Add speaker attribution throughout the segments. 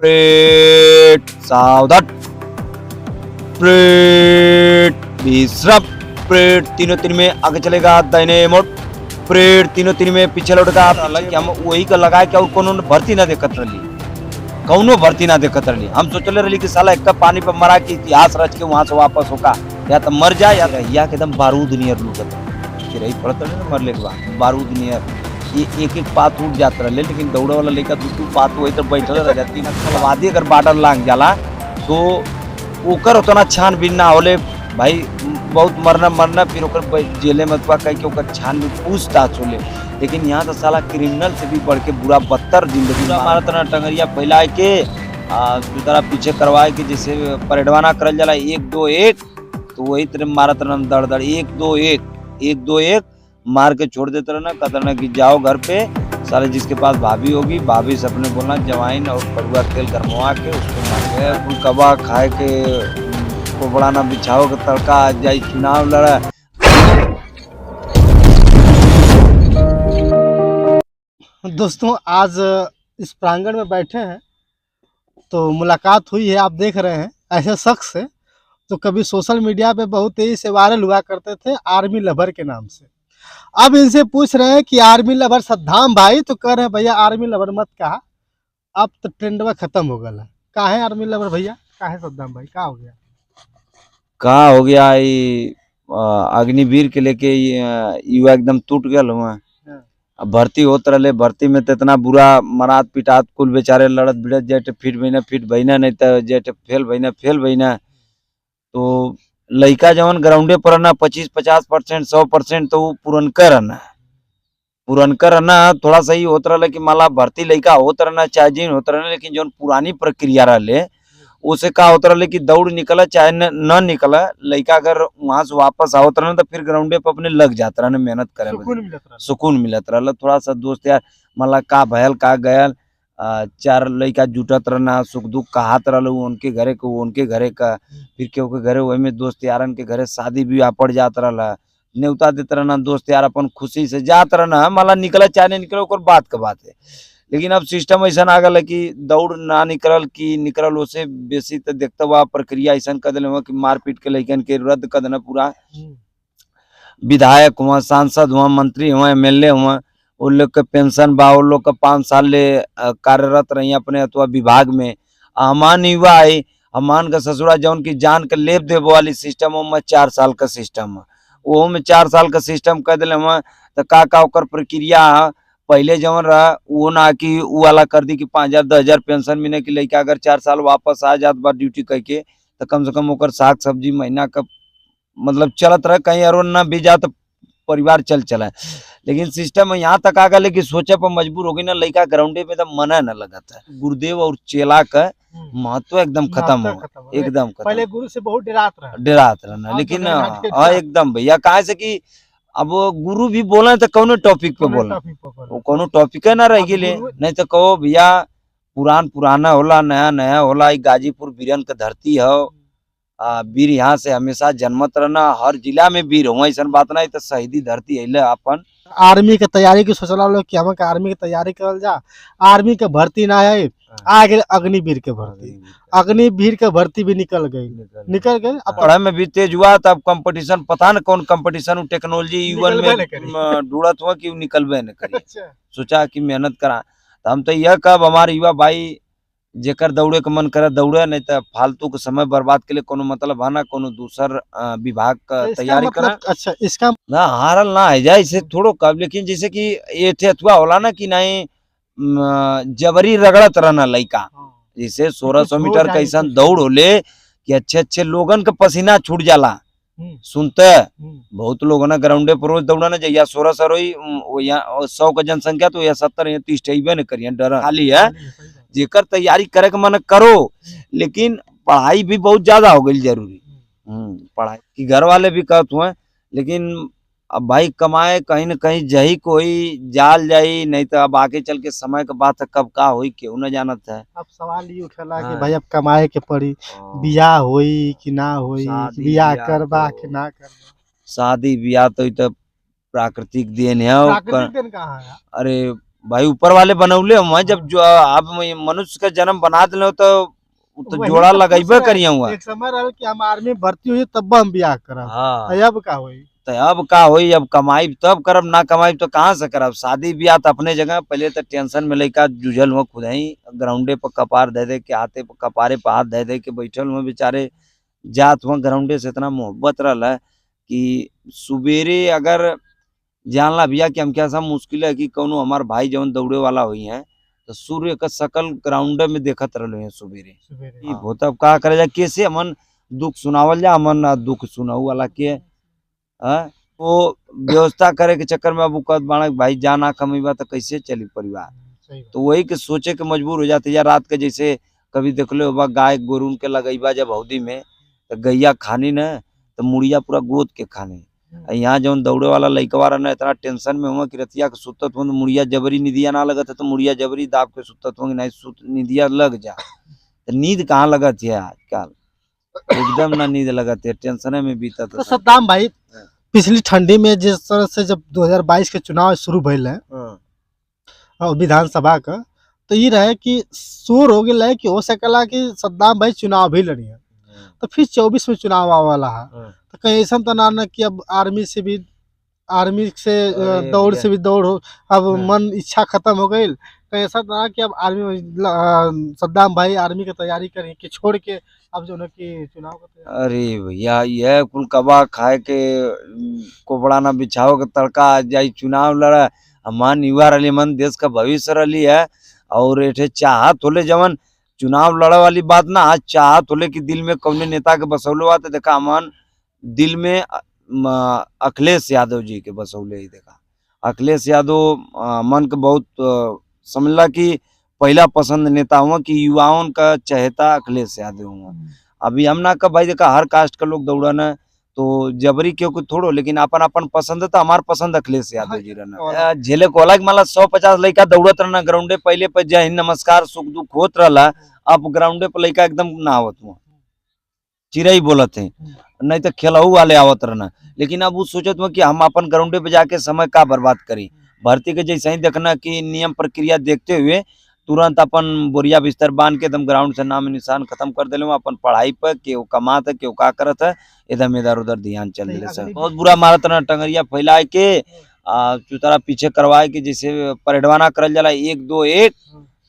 Speaker 1: Parade सावधान, parade विश्राम, parade तीनों तीन में आगे चलेगा दाहिने मोड़, प्रेट तीनों तीन में पीछे लौटेगा। हालांकि हम वही का लगाए कि और कोनो भर्ती ना देखत रही, कौनो भर्ती ना देखत रही। हम सोचले रही कि साला एक पानी पर मरा के इतिहास रच के वहां से वापस होगा, या तो मर जाए या एकदम बारूद नियर लुटत रही पड़त रहे। मरले के बाद बारूद नियर ये एक एक पात उठ जाता रहे, लेकिन दौड़े वाला लेकर दू पात वही तो बैठल रह जाती। वादी अगर बार्डर लांग जाला तो ओकर उतना छानबीन ना होले भाई, बहुत मरना फिर ओकर जेले में कह के ओकर छानबीन पूछताछ होले। लेकिन यहाँ तो साला क्रिमिनल से भी बढ़ के बुरा बदतर जिंदगी मारा तना टंगरिया फैलाए के दूसरा पीछे करवाए के, जैसे परेडवाना करल जाला 1-2-1, तो वही तरह मारा तना दड़ 1-2-1 मार के छोड़ देते रहना। कहते रहना कि जाओ घर पे, साले जिसके पास भाभी होगी भाभी से अपने बोलना जवाइन और कड़ुआ तेल गरमवा के उसको मार के कुल कबा खाए के को बढ़ाना, बिछाओ के तड़का आ जाए चुनाव लड़ा।
Speaker 2: दोस्तों आज इस प्रांगण में बैठे हैं तो मुलाकात हुई है, आप देख रहे हैं ऐसे शख्स से तो कभी सोशल मीडिया पे बहुत तेजी से वायरल हुआ करते थे आर्मी लवर के नाम से। अब इनसे पूछ रहे हैं कि आर्मी लवर सद्दाम भाई, तो कह रहे हैं भैया आर्मी लवर मत कहा, अब तो ट्रेंडवा खत्म हो गया। का है आर्मी लवर भैया, का है सद्दाम भाई, का हो गया?
Speaker 1: कहाँ हो गया ये अग्निवीर के लेके युवा एकदम टूट गया हुआ। अब भर्ती होत रहे, भर्ती में तो इतना बुरा मरात पिटात कुल बेचारे लड़त भिड़त जेटे फिट भईना नहीं तो जेटे फेल भईना। तो लड़का जवन ग्राउंडे पर ना 25-50% 100% तो पुरनकर रहना थोड़ा सही होत रहा कि माला भर्ती लड़का होत रहना चाहे जिन होत रहना, लेकिन जौन पुरानी प्रक्रिया रहे उसे का होता रहा कि दौड़ निकला चाहे न निकला, लड़का अगर वहां से वापस आवत रहा तो फिर ग्राउंडे पर अपने लग जाता रहा, मेहनत करे सुकून मिलत रहा। थोड़ा सा दोस्त यार मतलब का भयल का गयल 4 लड़का जुटत रहना, सुख दुख कहात रहा उनके घरे को उनके घरे का, फिर केहू के घरे वही में दोस्त यारन के घरे शादी विवाह पड़ जात रहा, न्योता देते रहना दोस्त यार अपन खुशी से जात रहना, माला निकला चाहे नहीं निकला ओकर बात का बात है। लेकिन अब सिस्टम ऐसा आ गया कि दौड़ ना निकल कि निकल उसे बेसी तो देखते हुआ प्रक्रिया ऐसा कर दिले हुआ कि मारपीट के लइकन के रद्द कर देना पूरा। विधायक हुआ, सांसद हुआ, मंत्री हुआ, एमएलए हुआ, उन लोग के पेंशन बा, उन लोग का 5 साल ले कार्यरत रही अपने अथवा विभाग में। हमान युवा है, हमान का ससुरा जौन की जान के लेप देवे वाली सिस्टम में 4 साल का सिस्टम है, वो में 4 साल का सिस्टम कर दिले हुआ। तो का ओकर प्रक्रिया पहले जवन रहा वो ना कि वो वाला कर दी कि 5,000 10,000 पेंशन मिले कि लड़का अगर 4 साल वापस आ जात बा ड्यूटी करके तो कम से कम ओकर साग सब्जी महीना का मतलब चलत रहे, कहीं और ना भी जा तो परिवार चला। लेकिन सिस्टम यहाँ तक आ गया कि सोचे पर मजबूर हो गई ना, लड़का ग्राउंडे में एकदम मना न लगा था। गुरुदेव और चेला का महत्व एकदम खत्म हो, एकदम खत्म।
Speaker 2: पहले गुरु से बहुत
Speaker 1: डरात रहना, लेकिन एकदम भैया कहा से कि अब गुरु भी बोला तो कौनो टॉपिक पे बोला, वो कोनो टॉपिक है ना रह गए, नहीं तो कहो भैया पुराना होला नया होला। गाजीपुर वीरन का धरती है, वीर यहाँ से हमेशा जन्मत रहना, हर जिला में वीर हुआ, ऐसा बात नहीं तो शहीदी धरती है अपन।
Speaker 2: आर्मी के तैयारी की सोचला लोग कि हम आर्मी की तैयारी करल जा, आर्मी के भर्ती ना है, आ गए अग्निवीर के भर्ती, अग्निवीर के भर्ती भी निकल गई।
Speaker 1: अब पढ़ाई में भी तेज हुआ, तब कंपटीशन पता न कौन कंपटीशन टेक्नोलॉजी युवन में ढूंढत हुआ कि निकलबे न करी। सोचा कि मेहनत करा, तो हम तो यह कब हमारे युवा भाई जेकर दौड़े के मन करे दौड़े, नहीं तो फालतू के समय बर्बाद के लिए कोनो मतलब है ना, कोनो दूसर विभाग का तैयारी करा।
Speaker 2: अच्छा इसका
Speaker 1: ना हारल ना है जाए इसे थोड़ो कब, लेकिन जैसे कि ये अथवा होला ना कि नहीं जबरी रगड़त रहना लड़का, जैसे 1600 मीटर का ऐसा दौड़ होले कि अच्छे लोगन का पसीना छूट जाला। सुनते बहुत लोग ना ग्राउंडे पर रोज दौड़ा ना जाइए 1600 रोई 100 का जनसंख्या तो 70 या 30 न करिए, डर खाली है। जेकर तैयारी करे के मन करो, लेकिन पढ़ाई भी बहुत ज्यादा हो गई जरूरी। पढ़ाई की घर वाले भी कहते हुए, लेकिन अब भाई कमाए कहीं न कहीं जही कोई जाल जाई, नहीं तो अब आगे चल के समय के बात है कब का होई केहू न जानत है।
Speaker 2: अब सवाल ये उठला कि भाई अब कमाए के पड़ी, बियाह होई कि ना होई, बियाह करबा कि ना करबा।
Speaker 1: शादी बियाह तो प्राकृतिक देन है।
Speaker 2: प्राकृतिक देन कहाँ है?
Speaker 1: अरे भाई ऊपर वाले बनौले हुआ जब जो आप मनुष्य का जन्म बना दिले तो उ तो
Speaker 2: वही
Speaker 1: जोड़ा
Speaker 2: तो पूछ
Speaker 1: लगैबे
Speaker 2: रहे
Speaker 1: करिया
Speaker 2: हैं।
Speaker 1: हुआ।
Speaker 2: एक समय रहल कि हम आर्मी में भर्ती हुई तब हम बियाह करब,
Speaker 1: हाँ
Speaker 2: अब का होई?
Speaker 1: तो अब का होई, अब कमाई तब करब, ना कमाई तो कहाँ से करब। शादी ब्याह तो अपने जगह, पहले तो टेंशन में लइका जुझल हुआ खुद ही ग्राउंडे पर कपार दे दे के, हाथे पर कपारे पर हाथ दे दे के बैठल हुआ बेचारे। जात हुआ ग्राउंडे से इतना मोहब्बत रहला कि सुबेरे अगर जानला भैया कि हम क्या सा मुश्किल है कि कौनो हमार भाई जवन दौड़े वाला हुई है तो सूर्य का शकल ग्राउंड में देखत रहले हैं सुबेरे।
Speaker 2: सवेरे।
Speaker 1: ई बहुत अब का करे जा, कैसे हमन दुख सुनावल जा, हमन ना दुख सुनाऊ वाला के हाँ। वो व्यवस्था करे के चक्कर में अब उ कहत बाड़ा कि भाई जा ना कमेबा तो कैसे चली परिवार।
Speaker 2: सही बात।
Speaker 1: तो वही के सोचे के मजबूर हो जाते या रात के जैसे कभी देखले होबा गाय गोरून के लगैबा जब हौदी में तो गैया खानी न तो मुड़िया पूरा गोद के खानी। आ यहाँ जौन दौड़े वाला लइकवा रहना इतना टेंशन में हुआ कि रतिया के सुतत हुआ मुड़िया जबरी निदिया ना लगत है तो मुड़िया जबरी दाब के सुतत हुआ कि नहीं सुत निदिया लग जा। तो नींद कहाँ लगत है आजकल, एकदम ना नींद लगत है, टेंशन में बीतत
Speaker 2: तो
Speaker 1: है।
Speaker 2: सद्दाम भाई, पिछली ठंडी में जिस तरह से जब 2022 के चुनाव शुरू भइल है
Speaker 1: हाँ।
Speaker 2: और विधानसभा का, तो ये रहे कि शोर हो गया है कि हो सकेला कि सद्दाम भाई चुनाव भी लड़ी है, तो फिर 24 में चुनाव आवे वाला है। तो कहीं ऐसा तो ना कि अब आर्मी से
Speaker 1: अरे
Speaker 2: दौड़
Speaker 1: भैया।
Speaker 2: से भी दौड़ हो, अब
Speaker 1: हाँ।
Speaker 2: मन इच्छा खत्म हो गई। कहीं ऐसा तो ना कि अब आर्मी में सद्दाम भाई आर्मी की तैयारी करें कि छोड़ के अब जो है कि चुनाव का तैयारी।
Speaker 1: अरे भैया यह कुल कबा खाए के कोबड़ा ना बिछाओ के तड़का आ जाई चुनाव लड़ा। हमान युवा रही मन देश का भविष्य रही है और एठे चाहत होले जवन चुनाव लड़े वाली बात ना, आज चाहत होले कि दिल में कौने नेता के बसौले हुआ तो देखा हमान दिल में अखिलेश यादव जी के बसौले ही देखा। अखिलेश यादव मन के बहुत समझला कि पहला पसंद नेता हुआ कि युवाओं का चहेता अखिलेश यादव हुआ। अभी हम ना कब भाई देखा हर कास्ट का लोग दौड़ना तो जबरी क्यों कुछ थोड़ो, लेकिन अपन अपन पसंद है तो हमार पसंद अखिलेश यादव जी रहना। झेले को अलग माला 150 लड़का दौड़त रहना ग्राउंडे, पहले पर जय हिंद नमस्कार सुख दुख होत रहला, अब ग्राउंडे पर लड़का एकदम ना आवत हुआ, चिड़ई बोलत है नहीं तो खेलहू वाले आवत रहना। लेकिन अब वो सोचत हुआ कि हम अपन ग्राउंडे पे जाके समय का बर्बाद करी। भर्ती के जैसे ही देखना कि नियम प्रक्रिया देखते हुए तुरंत अपन बोरिया बिस्तर बांध के एकदम ग्राउंड से नाम निशान खत्म कर दिले। अपन पढ़ाई पर केहू कमात है केहू का करत है, एकदम इधर उधर ध्यान चल दिले सर। बहुत बुरा मारत रहना, टंगरिया फैलाए के चुतरा पीछे करवाए के जैसे परेडवा ना करल जाला 1-2-1,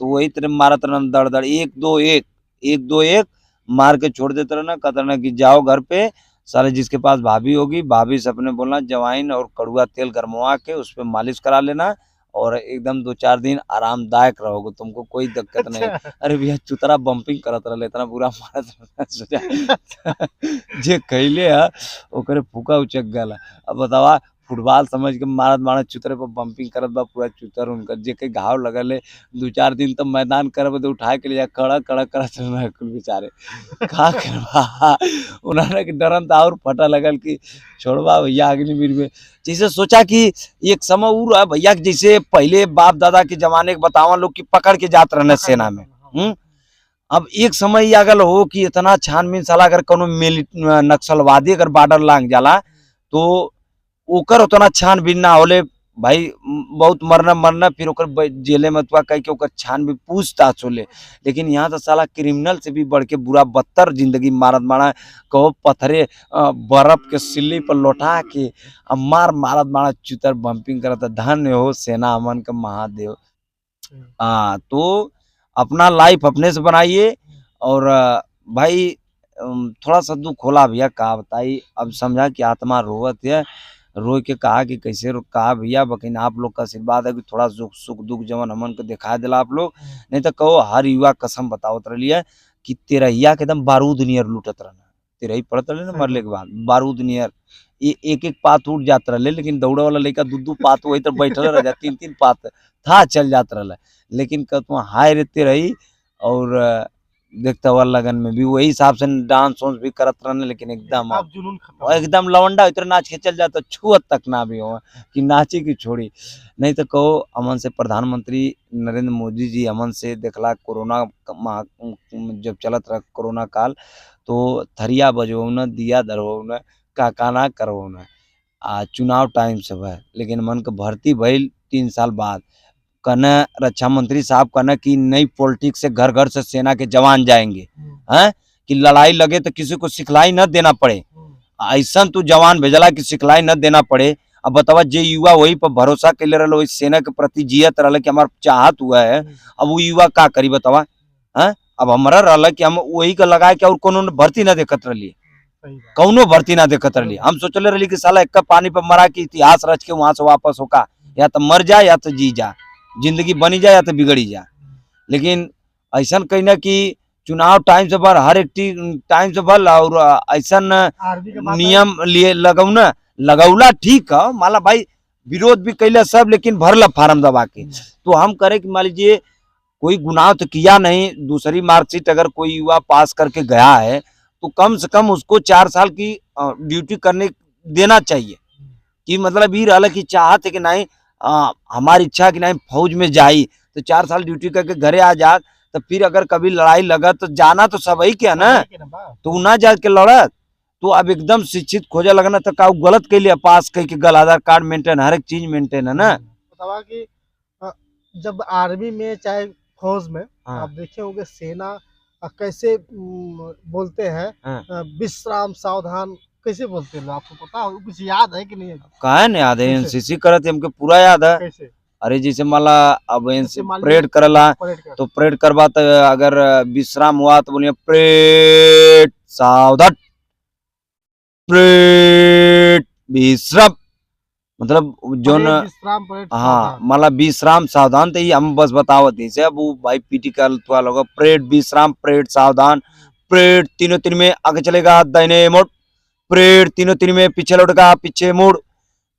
Speaker 1: तो वही तरह मारत रहना दड़ दड़ 1-2-1 1-2-1 मार के छोड़ देते रहना। कहते रहना कि जाओ घर पे, साले जिसके पास भाभी होगी भाभी से अपने बोलना जवाइन और कड़ुआ तेल गरमवा के उस पर मालिश करा लेना और एकदम 2-4 दिन आरामदायक रहोगे, तुमको कोई दिक्कत नहीं।
Speaker 2: अच्छा।
Speaker 1: अरे भैया चुतरा बम्पिंग करत रहे, इतना बुरा मारत रहना सोचा जे कैले है ओकरे फूका उचक गला। अब बतावा फुटबॉल समझ के मारत मारत चुतरे पर बम्पिंग करत बा पूरा चुतर उनकर जे के घाव लगल है 2-4 दिन तब मैदान करब तो उठा के ले जा कड़ा कड़ा करत रहना कुल बेचारे का करवा। उन्होंने के डरन तो और फटा लगल कि छोड़वा भैया अग्निवीर में। जैसे सोचा कि एक समय उ रहा भैया जैसे पहले बाप दादा के जमाने के बतावा लोग कि पकड़ के जात रहने सेना में। अब एक समय ये अगल हो कि इतना छानबीन साला अगर कोनो नक्सलवादी अगर बॉर्डर लांग जाला तो ओकर उतना छानबीन ना होले भाई, बहुत मरना फिर ओकर जेले में तुआ कह के ओकर छानबीन पूछताछ होले। लेकिन यहाँ तो साला क्रिमिनल से भी बढ़ के बुरा बदतर जिंदगी मारत मारा, कहो पत्थरे बर्फ के सिल्ली पर लौटा के मार मारत मारा चुतर बम्पिंग करता। धन्य हो सेना अमन का महादेव। तो अपना लाइफ अपने से बनाइए और भाई थोड़ा सा दुख होला भैया का बताई। अब समझा कि आत्मा रोवत है, रो के कहा कि कैसे कहा भैया, लेकिन आप लोग का आशीर्वाद है कि थोड़ा सुख दुख जवन हमन को दिखा दिला आप लोग। नहीं तो कहो हर युवा कसम बतावत रही है कि तेरहिया के एकदम बारूद नियर लूटत रहना। तेरही पड़त रहे ना मरले के बाद बारूद नियर एक एक पात उठ जात रहे, लेकिन दौड़े वाला लड़का 2-2 पात वही तो बैठल रह जा 3-3 पात था चल जात रहा। लेकिन कहतु हाय रे तेरही और देखता हुआ लगन में भी वही हिसाब से डांस वांस भी करत रहने, लेकिन एकदम
Speaker 2: अब जुनून खत्म।
Speaker 1: एकदम लवंडा इतना नाच के चल जाता छुअत तक ना भी हो कि नाची की छोड़ी। नहीं तो कहो अमन से प्रधानमंत्री नरेंद्र मोदी जी अमन से देखला कोरोना जब चलत रहा कोरोना काल तो थरिया बजवना दिया दरवना का ना करवना चुनाव टाइम से है। लेकिन मन के भर्ती भइल 3 साल बाद कहना रक्षा मंत्री साहब कहना कि नई पॉलिटिक्स से घर घर से सेना के जवान जाएंगे, हैं कि लड़ाई लगे तो किसी को सिखलाई न देना पड़े। ऐसा तू जवान भेजला कि सिखलाई न देना पड़े। अब बतावा जे युवा वही पर भरोसा कैले रहो, इस सेना के प्रति जियत रहा कि हमारा चाहत हुआ है, अब वो युवा का करी बतावा। हैं अब हमारा रहा कि हम वही का लगाए कि और कोनो भर्ती न देखत रही, कौनो भर्ती ना देखत रही। हम सोचले रही कि साला एक पानी पर मरा के इतिहास रच के वहां से वापस होका, या तो मर जा या तो जी जा, जिंदगी बनी जा या तो बिगड़ी जा। लेकिन ऐसा कहना कि चुनाव टाइम से भर, हर एक टाइम से भर, और ऐसा नियम लिए लगौना लगौला ठीक है, माला भाई विरोध भी कैला सब, लेकिन भरला फार्म दबा के। तो हम करे कि मान लीजिए कोई गुनाह तो किया नहीं, दूसरी मार्कशीट अगर कोई युवा पास करके गया है तो कम से कम उसको 4 साल की ड्यूटी करने देना चाहिए। कि मतलब ये रहा कि चाहत है कि नहीं हमारी इच्छा कि नहीं फौज में जाई तो 4 साल ड्यूटी करके घरे आ जा, तो फिर अगर कभी लड़ाई लगा तो जाना तो सब ही क्या ना, तो ना जा के लड़त। तो अब एकदम शिक्षित खोजे लगना तो का गलत के लिए पास कह के गल आधार कार्ड मेंटेन, हर एक चीज मेंटेन है ना।
Speaker 2: बतावा कि जब आर्मी में चाहे फौज में आप देखे होंगे सेना कैसे बोलते हैं, विश्राम सावधान कैसे बोलते हैं, आपको पता हो कुछ याद है कि नहीं?
Speaker 1: कहा नहीं याद है, एनसीसी करते हमके पूरा याद है।
Speaker 2: कैसे?
Speaker 1: अरे जैसे माला अब परेड करला तो परेड करवा तो अगर विश्राम हुआ तो बोलिए परेड सावधान, परेड विश्राम, मतलब जो न हाँ माला विश्राम सावधान, तो हम बस बतावत ही से। अब वो भाई पीटी का थोड़ा लोग परेड विश्राम परेड सावधान, परेड तीनों तीन में आगे चलेगा दाहिने मोड़, परेड तीनों तीन में पीछे लौटेगा पीछे मुड़,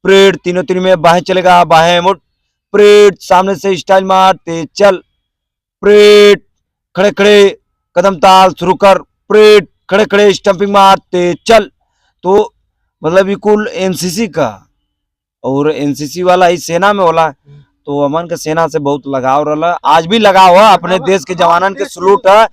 Speaker 1: परेड तीनों तीन में बाएं चलेगा बाएं मुड़, परेड सामने से स्टाइल मारते चल, परेड खड़े खड़े कदम ताल शुरू कर, परेड खड़े खड़े स्टंपिंग मारते चल। तो मतलब ये कुल एनसीसी का, और एनसीसी वाला ही सेना में होला। तो अमन के सेना से बहुत लगाव रहा, आज भी लगाव है, अपने देश के जवानन के सलूट है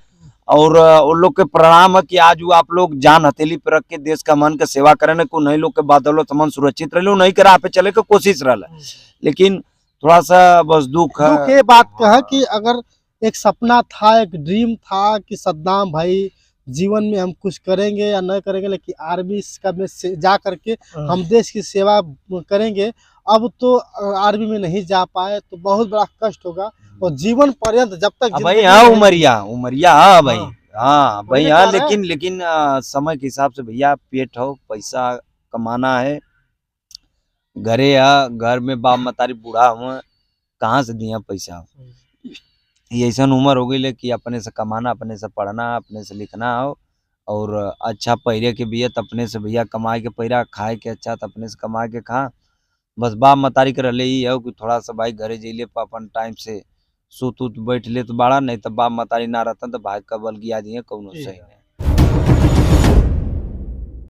Speaker 1: और उन लोग के प्रणाम है कि आज वो आप लोग जान हथेली पे रख के देश का मन के सेवा करे को नहीं लोग के बदौलत मन सुरक्षित रहे, नहीं करा पे चले के कोशिश रहा। लेकिन थोड़ा सा बस दुख
Speaker 2: ये बात कहा कि अगर एक सपना था, एक ड्रीम था कि सद्दाम भाई जीवन में हम कुछ करेंगे या न करेंगे, लेकिन आर्मी का में जा करके हम देश की सेवा करेंगे। अब तो आर्मी में नहीं जा पाए तो बहुत बड़ा कष्ट होगा, और जीवन पर्यंत जब तक
Speaker 1: भाई हाँ उमरिया हाँ भाई हाँ भाई हाँ, लेकिन समय के हिसाब से भैया पेट हो, पैसा कमाना है, घरे घर में बाप मतारी बूढ़ा हुआ, कहाँ से दिया पैसा। ये ऐसा उम्र हो गई कि अपने से कमाना, अपने से पढ़ना, अपने से लिखना हो, और अच्छा पहिरे के भी अपने से भैया कमाए के पहिरा, खाए के अच्छा तो अपने से कमा के खा। बस बाप मतारी के रहे ही है कि थोड़ा सा भाई घरे जैले पर अपन टाइम से सूत उत बैठ ले तो बड़ा, नहीं तो बाप मतारी ना रहता तो भाई का बल गिया दिए कौनो सही नहीं।